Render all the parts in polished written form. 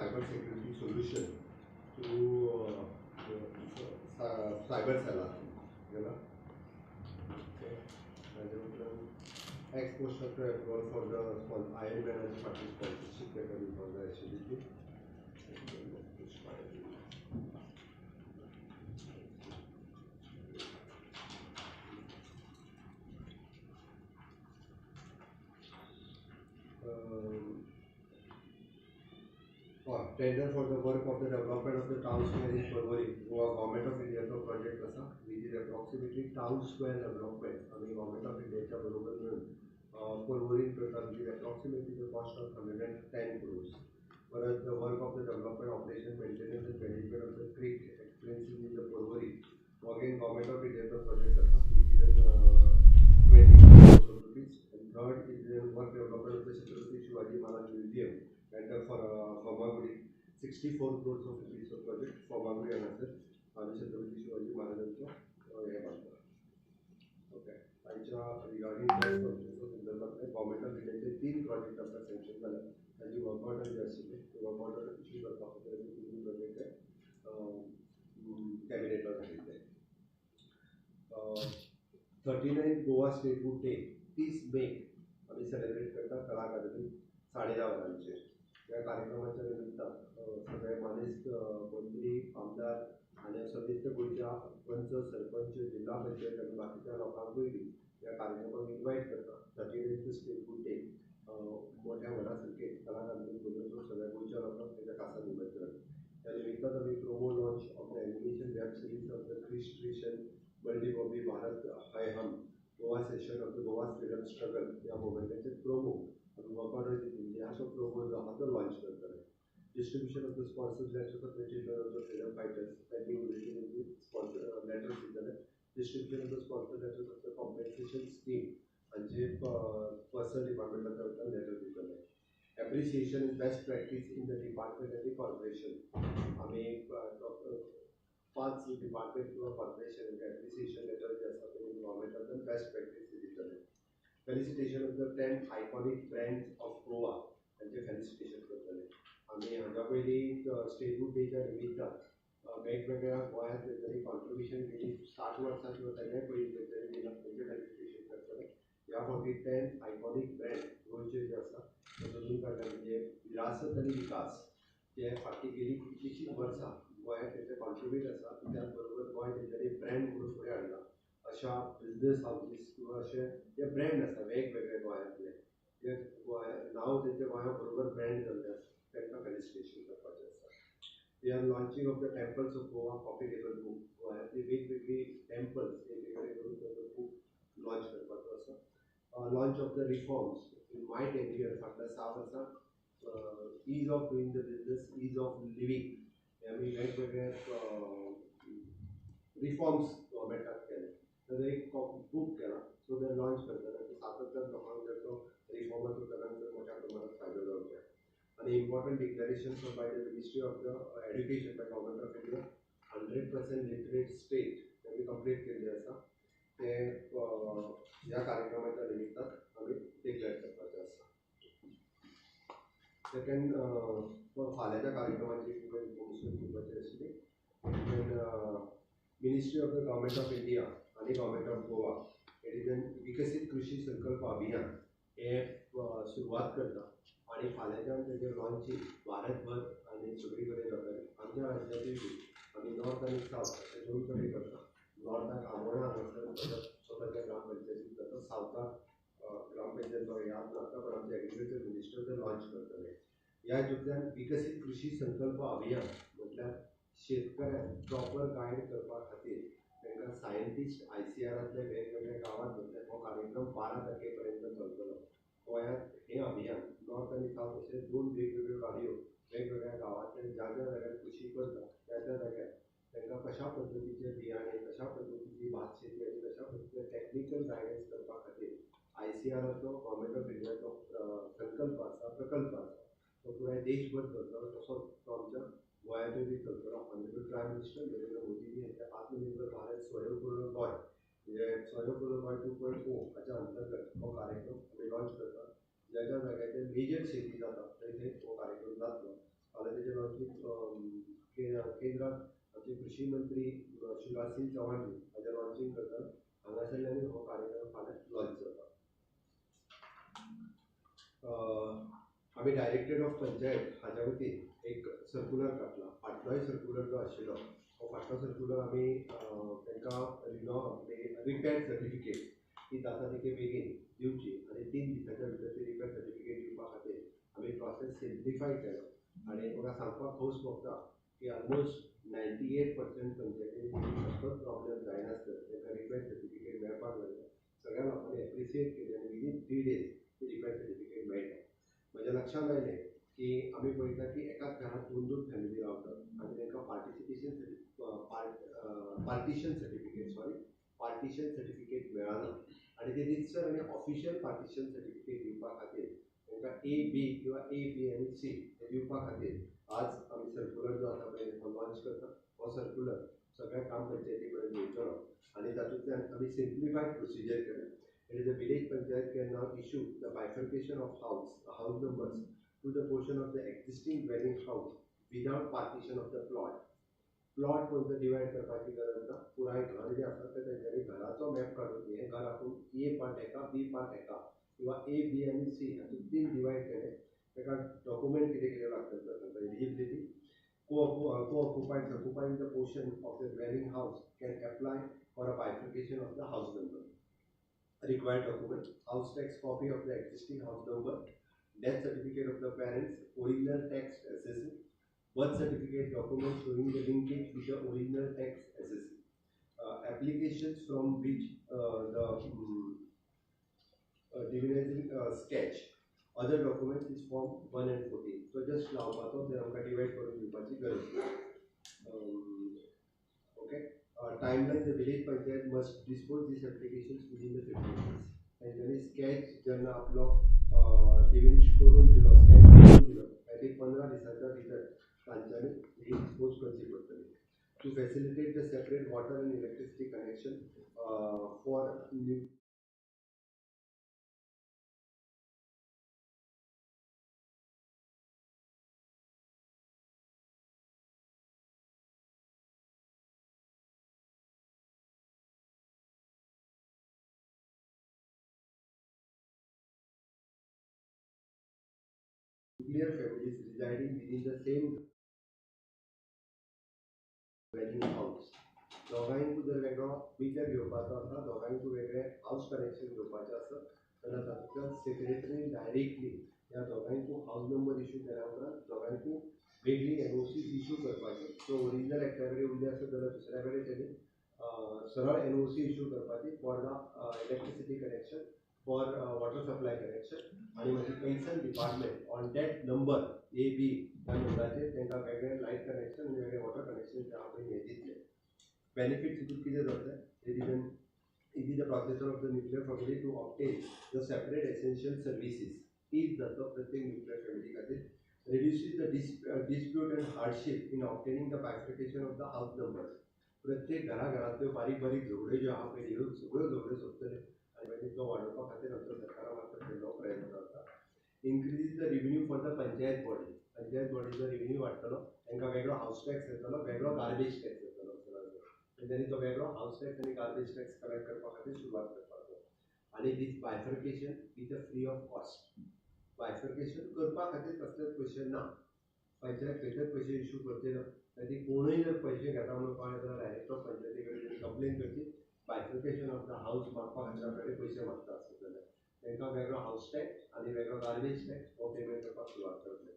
cyber security solution through cyber cell, you know. Okay. Ex-post structure role for the Iron Man and party sponsorship for the HDP. Tender for the work of the development of the town square in Pervari, Government of India project असा, which is approximately town square development. आणि Government of India च्या बरोबर मिळून Pervari करतात, which is approximately the cost of 110 crores. Whereas the work of the development, operation, maintenance and management of the creek expenses in the Pervari, again Government of India project असा, which is 20 crores rupees. And third is the work development of the Chhatrapati Shivaji Maharaj Museum and for Maguri. 64 crores of rupees of project for Maguri and Asset and Chhatrapati Shivaji Maharaj okay. Regarding the government of India, 3 projects of the sanction and you work out work out issue project cabinet or 39 Goa State would take 30 May आम्ही celebrate करता कला अकादमी 10:30 वाजता या कार्यक्रमाच्या निमित्तानं सगळे मानेस्त मंत्री आमदार आणि सदस्य गोष्टी पंच सरपंच जिल्हा पंचायत आणि बाकीच्या लोकांना या कार्यक्रमात इन्व्हाइट करतात 39 स्टेट फूड डे मोठ्या संख्येत कलाकारांनी बोलवतो सगळ्या गोष्टी लोकांना त्याच्या खासा निमंत्रण त्या निमित्तानं आम्ही promo launch of the animation web series of the क्रिश स्टेशन बल्डी बॉबी भारत है हम Goa session of the Goa freedom struggle या मोबाईलचे प्रोमो वर्कआउट इंडिया हा प्रोमो लॉन्च करतात. Distribution of the sponsors letters of the children of the freedom fighters pending written in the sponsor letters in distribution of the sponsor letters of the compensation scheme and the personal department of the letter given. Appreciation is best practice in the department and the corporation. I mean, 5 department or corporation appreciation letter just in the government of the best practice is given. Felicitation of the 10 iconic brands of Goa and the felicitation for the आम्ही ह्याच्या पहिली state food डेच्या निमित्तान वेगवेगळ्या गोंयांत जरी contribution केली 60 वर्सां किंवा त्याच्या पयलीं तरी दिला तेंचे फेलिसिटेशन करतले. ह्या फावटी 10 आयकॉनीक ब्रँड गोंयचे जे आसा तातूंत काडटा म्हणजे विरासत आनी विकास जे फाटी गेली कितलीशींच वर्सां गोंयांत तेंचे कॉन्ट्रिब्यूट आसा त्याच बरोबर गोंय तेंच्यांनी ब्रँड म्हणून फुडें हाडला. अशा बिजनस हावजीस किंवा अशे जे ब्रँड आसा वेगवेगळे गोंयांतले जे नांव तेंचे गोंया बरोबर ब्रँड जाल्ले आसा त्यांना फेलिसिटेशन करपाचें आसा. We are launching of the temples of Goa coffee table book गोंयांतली वेगवेगळी टेम्पल्स वेगवेगळे करून तो बुक लॉन्च करपाचो आसा. Launch of the reforms in my tenure फाटल्या 6 वर्सां ease of doing the business ease of living हे आमी वेगवेगळे रिफॉर्म्स गव्हर्मेंटान केले तर एक बुक केला सो ते लॉन्च करतले सातत्यान लोकांक तो रिफॉर्माचो केल्यानंतर मोठ्या प्रमाणात फायदो जावचो. An important declaration by the Ministry of the Education by Government of India 100% literate state that we complete केले आसा ते या कार्यक्रमाच्या निमित्तान आम्ही डिक्लेअर करपाचे आसा. सेकंड फाल्यांच्या कार्यक्रमाची इन्फॉर्मेशन दिवपाची आशिल्ली. Ministry of the government of India आणि गव्हर्मेंट ऑफ गोवा विकसित कृषी संकल्प अभियान हे सुरवात करता आणि फाल्यांच्यान तेजे लॉन्चिंग भारतभर आनी सगळी कडेन जातलें. आमच्या राज्यातूय आमी नॉर्थ आनी सावथ अशे 2 कडेन करता. नॉर्थाक आमोणा हांगासर स्वताच्या ग्रामपंचायतीक जाता सावथाक ग्रामपंचायत म्हाका याद ना पण आमचे एग्रीकल्चर मिनिस्टर ते लॉन्च करतले. ह्या हितूंतल्यान विकसीत कृषी संकल्प अभियान म्हटल्यार शेतकऱ्यांक प्रॉपर गायड करपा खातीर तांकां सायंटिस्ट ICARांतले वेगवेगळ्या गांवांत घेतले. हो कार्यक्रम 12 तारखे पर्यंत चलतलो. गोंयांत हे अभियान नॉर्थ आनी सावथ अशे 2 वेगवेगळ्यो गाडयो वेगवेगळ्या गांवांतल्यान ज्या ज्या जाग्यार कृषी करता त्या त्या जाग्यार तांकां कशा पद्दतीचे बियाणे कशा पद्दतीची भात शेती आनी कशा पद्दतीचे टॅक्निकल गायडन्स करपा खातीर ICARाचो गव्हर्मेंट ऑफ इंडियाचो संकल्प आसा प्रकल्प आसा तो पुराय देशभर चलतलो. तसोच तो आमच्या गोंयांतूय बी चलतलो. Honourable prime minister Narendra Modiji हेंच्या आत्मनिर्भर भारत स्वयंपूर्ण गोंय म्हणजे स्वयंपूर्ण गोंय 2.0 हाच्या अंतर्गत हो कार्यक्रम आमी लॉन्च करता. ज्या ज्या जाग्याचेर मेजर शेती जाता थंय थंय हो कार्यक्रम जातलो. फाल्यां तेजे लॉन्चिंग केंद्रात आमचे कृषी मंत्री शिवराज सिंग चौहान हाजे लॉन्चिंग करता हांगासरल्यान हो कार्यक्रम फाल्यां लॉन्च जाता. आम्ही डायरेक्टरेट ऑफ पंचायत हाज्या वतीन एक सर्क्युलर काडला. फाटलोय सर्क्युलर जो आशिल्लो हो फाटलो सर्क्युलर आमी तांकां रिपेर सर्टिफिकेट ही जाता तितके बेगीन दिवची आनी 3 दिसांच्या भितर ती रिपेर सर्टिफिकेट दिवपा खातीर आमी प्रोसेस सिम्प्लिफाय केलो. आनी म्हाका सांगपाक खोस भोगता की ऑलमोस्ट 98% पंचायतींनी कसलोच प्रॉब्लेम जायनासतना तांकां रिपेर सर्टिफिकेट मेळपाक लागलें. सगळ्या लोकांनी एप्रिशिएट केलें आनी विदीन 3 days ती रिपेर सर्टिफिकेट मेळटा. म्हज्या लक्षांत आयलें की आमी पळयता की एकाच घरांत 2-2 फॅमिली रावतात आनी तांकां पार्टिशन सर्टिफिकेट मेळना आनी ते रितसर आनी ऑफिशियल पार्टिशन सर्टिफिकेट दिवपा खातीर तांकां A, B किंवा A, B आनी C हे दिवपा खातीर आज आमी सर्क्युलर जो आसा पळय तो लॉन्च करता. हो सर्क्युलर सगळ्या ग्राम पंचायती कडेन वयतलो आनी तातूंतल्यान आमी सिम्प्लिफायड प्रोसिजर केलें. It is a village panchayat can now issue the bifurcation of house numbers to the portion of the existing dwelling house without partition of the plot. Plot कोणतं डिवायड करपाची गरज ना. पुराय घर जे आसा ते तेंच्यांनी घराचो मॅप काडून हे घर आपूण A पार्ट एका B पार्ट एका किंवा A, B आनी C हातूंत 3 डिवायड केले. ताका डॉक्युमेंट कितें कितें लागता eligibility co-occupying the portion of the dwelling house can apply for a bifurcation of the house number. Required document: house tax copy of the existing house number, death certificate of the parents, original tax assessment, birth certificate document showing the linkage with the original tax assessment. Applications from which the divinizing sketch. Other documents is form 1 and 14. So just लावपाचो ते आमकां divide करून दिवपाची गरज ना. Okay. Timeline: the village panchayat must dispose these applications within the 15 days. तांच्यांनी sketch जेन्ना आपलो डिविनिश करून दिलो स्केच करून दिलो ते 15 दिसांच्या भितर तांच्यांनी ही डिस्पोज करची पडटली. To facilitate the separate water and electricity connection for nuclear families residing within the same dwelling house. दोघांकूय जर वेगळो मिटर घेवपाचो आसा, दोघांकूय वेगळे हाऊस कनेक्शन घेवपाचें आसा जाल्यार तातूंतल्यान सेक्रेटरीन डायरेक्टली ह्या दोघांकूय हाऊस नंबर इश्यू केल्या उपरांत दोघांकूय वेगळी NOC इश्यू करपाची. सो ओरिजिनल एकट्या कडेन उरली आसत जाल्यार दुसऱ्या कडेन तेणी सरळ NOC इश्यू करपाची for the electricity connection, for water supply connection आनी मागीर concern department on that number A, B ह्या नंबराचेर तांकां वेगळें लायट कनेक्शन आनी वेगळें वॉटर कनेक्शन जे आहा पळय हें दितलें. बेनिफिट्स हितून कितें जातलें? It is the processor of the nuclear family to obtain the separate essential services. Each जातो प्रत्येक nuclear family खातीर. Reduces the dispute and hardship in obtaining the bifurcation of the house numbers. प्रत्येक घरांतल्यो बारीक बारीक झगड्यो ज्यो आहा पळय ह्यो सगळ्यो झगड्यो सोंपतल्यो आनी मागीर तो वाडोवपा खातीर आमचो सरकारा मार्फत केल्लो प्रयत्न आसा. Increases the revenue for the panchayat body. Panchayat बॉडीचो रेव्हेन्यू वाडटलो, तांकां वेगळो हाऊस टॅक्स येतलो, वेगळो गार्बेज टॅक्स येतलो. तेंच्यांनी तो वेगळो हाऊस टॅक्स आनी गार्बेज टॅक्स कलेक्ट करपा खातीर सुरवात करपाचो. आनी दीस bifurcation is free of cost. Bifurcation करपा खातीर कसलेच पयशे ना. पंचायत खंयचेच पयशे इश्यू करचे ना. ती कोणूय जर पयशे घेता म्हणून कळ्ळें जाल्यार डायरेक्ट पंचायती कडेन कंप्लेन करची. बायफर्केशन ऑफ द हाऊस मागपा खातीर आपल्याकडे पयशे मागता आसत जाल्यार तांकां वेगळो हाऊस टॅक्स आनी वेगळो गार्बेज टॅक्स हो पेमेंट करपाक सुरवात करतले.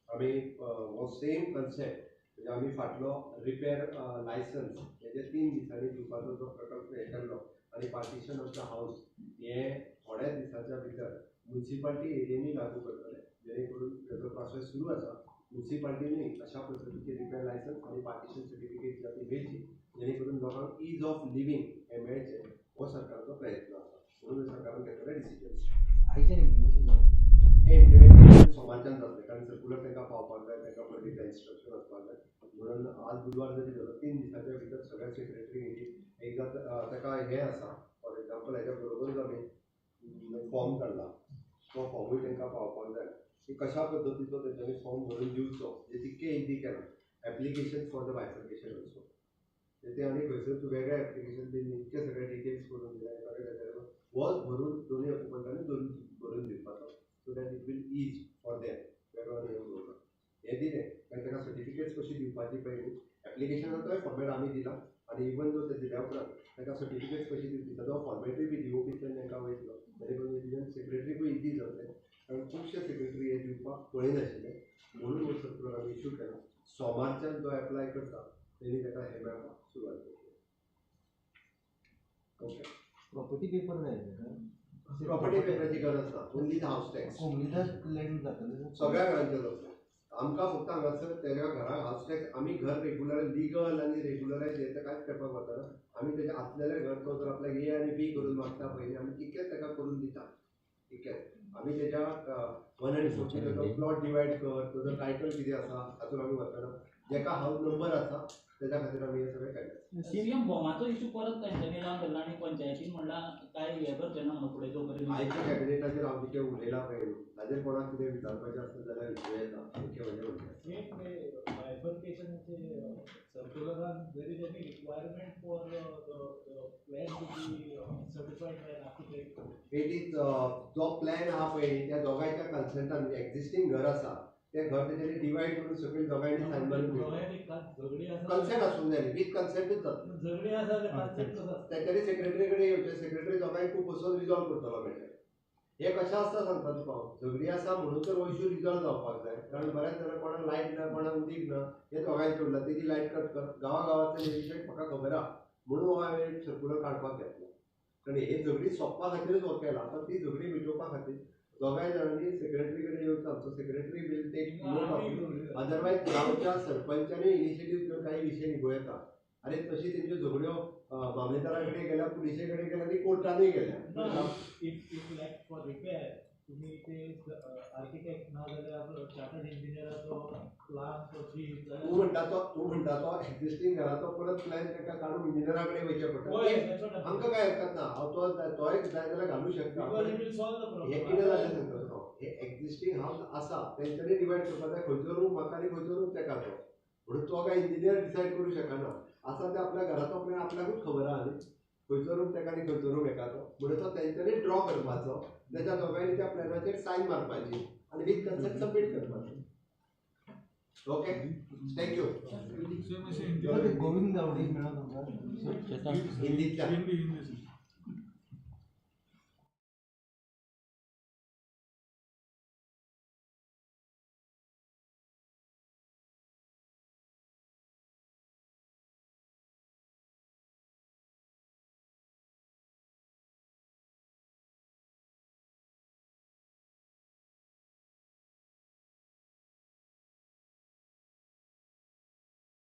आमी हो सेम कन्सेप्ट म्हणजे आमी फाटलो रिपेर लायसन्स हेजे 3 दिसांनी दिवपाचो जो प्रकल्प हे केल्लो आनी पार्टिशन ऑफ द हाऊस हे थोड्या दिसांच्या भितर म्युनिसिपालिटी एरियेनी लागू करतले. जेणे करून तेजो प्रोसेस सुरू आसा. म्युनिसिपालिटीनी अशा पद्दतीचे रिपेर लायसन्स आनी पार्टिशन सर्टिफिकेट आमी मेळची जेणे करून लोकांक ईज ऑफ लिव्हिंग हे मेळचे हो सरकारचो प्रयत्न आसा. म्हणून सरकारान घेतलेले डिसिजन हे इम्प्लिमेंटेशन सोमारच्यान जातलें कारण सर्क्युलर तांकां पावपाक जाय, तांकां पयलीं इन्स्ट्रक्शन वचपाक जाय. म्हणून आज बुधवार जरी जालो 3 दिसांच्या भितर सगळ्या सेक्रेटरी एकदा ताका हें आसा. फॉर एग्जाम्पल हेच्या बरोबरूच आमी फॉर्म काडला. तो फॉर्मूय तांकां पावपाक जाय की कशा पद्दतीचो तेंच्यांनी फॉर्म भरून दिवचो जेची इतके इजी केला application for the bifurcation also. ते आनी खंयसर तूं वेगळें ऍप्लिकेशन बीन इतके सगळे डिटेल्स करून दिला वॉज भरून दोन्ही ऑक्युपंटांनी भरून दिवपाचो so that it will is for them वेगळो नियम दवरला. हे दिलें मागीर ताका सर्टिफिकेट्स कशी दिवपाची पयलीं ऍप्लिकेशनाचोय तोय फॉर्मेट आमी दिला आनी इवन जो ते दिल्या उपरांत ताका सर्टिफिकेट्स कशी दिवची ताचो फॉर्मेटूय बी DOPंतल्यान तांकां वयतलो जेणे करून इवन सेक्रेटरीकूय इजी जातलें कारण खुबशे सेक्रेटरी हे दिवपाक पळयनाशिल्ले म्हणून हो सर्कुलर आमी इशू केला. सोमारच्यान जो एप्लाय करता तेणी ताका हे मेळपाक सुरवात केली. ओके प्रॉपर्टी पेपर जाय प्रॉपर्टी पेपराची गरज ना only the house tax land जातले सगळ्या घरांचे जातले. आमकां फक्त हांगासर तेज्या घराक हाऊस टॅक्स आमी घर रेग्युलर लिगल आनी रेग्युलरायज हें कांयच करपाक वतना आमी तेजें आसलेलें घर तो जर आपल्याक A आनी B करून मागता पयलीं आमी तितकेंच ताका करून दिता तितकेंच आमी तेज्या 140 ताचो प्लॉट डिवायड कर ताजो टायटल कितें आसा तातूंत आमी वतना जेका हाऊस नंबर आसा तेज्या खातीर आमी हे सगळें केलें. सीएम फॉर्माचो इशू परत तांच्यांनी लावन धरला आनी पंचायतीन म्हणल्यार काय हे करचें ना म्हणून फुडें तो पर्यंत आयच्या कॅबिनेटाचेर हांव कितें उलयलां पळय ताजेर कोणाक कितें विचारपाचें आसता जाल्यार विचारूं येता मुख्यमंत्री म्हणटा बायफर्केशनाचे सर्क्युलरान there is any requirement for the plan to be certified by an architect. It is जो प्लॅन आहा पळय त्या दोगांयच्या कन्सेंटान एक्झिस्टींग घर आसा ते घर तेजें डिवायड करून सकयल दोगांयनी सायन मारून झगडी आसा कन्सेंट आसूंक जाय विथ कन्सेंटूच जाता. झगडी आसा कन्सेप्ट कसो आसता त्याच्यानी सेक्रेटरी कडेन येवचें सेक्रेटरी दोगांयकूय बसून रिजॉल्व करतलो मॅटर. हे कशें आसता सांगता तुका हांव झगडी आसा म्हणून तर हो इशू रिजॉल्व जावपाक जाय कारण बऱ्याच जाणां कोणाक लायट ना कोणाक उदीक ना हे दोगांयचें उरलां तेजी लायट कट कर गांवागांवांतले हे विशय म्हाका खबर आहा म्हणून हो हांवें सर्कुलर काडपाक घेतलो कारण हे झगडी सोंपपा खातीरच हो केला. आतां ती झगडी मिटोवपा खातीर दोगांय जाणांनी सेक्रेटरी कडेन येवचो आमचो secretary will take note of otherwise गांवच्या सरपंचांनी इनिशिएटीव घेवन काही विशय निवळटा आनी तशी तेंच्यो झगड्यो मामलेदारा कडेन गेल्या पुलिशे कडेन गेल्या आनी कोर्टानूय गेल्या. इफ लायक फॉर रिपेअर तुम्ही ते आर्किटेक्ट ना जाल्यार आपलो चार्टर्ड इंजिनियराचो प्लान तो फीज तूं म्हणटा तो एक्झिस्टींग घराचो परत प्लॅन ताका काडून इंजिनियरा कडेन वयचें पडटा आमकां काय हरकत ना हांव तोय जाय जाल्यार घालूं शकता. हे कितें जालें सांगता तुका हे एक्झिस्टींग हाऊस आसा तेंच्यांनी डिवायड करपाक जाय खंयचो रूम म्हाका आनी खंयचो रूम ताका तो म्हणून तो काय इंजिनियर डिसायड करूं शकना. आसा ते आपल्या घराचो प्लॅन आपल्याकूच खबर आहा न्ही खंयचो रूम ताका आनी खंयचो रूम एकाचो म्हणून तो तेंच्यांनी ड्रॉ करपाचो तेच्या दोगांयनी त्या प्लॅनाचेर सायन मारपाची आनी विथ कन्सेंट सबमीट करपाचो. Okay thank you. गोविंद गावडे मेळा तुमकां हिंदीतल्यान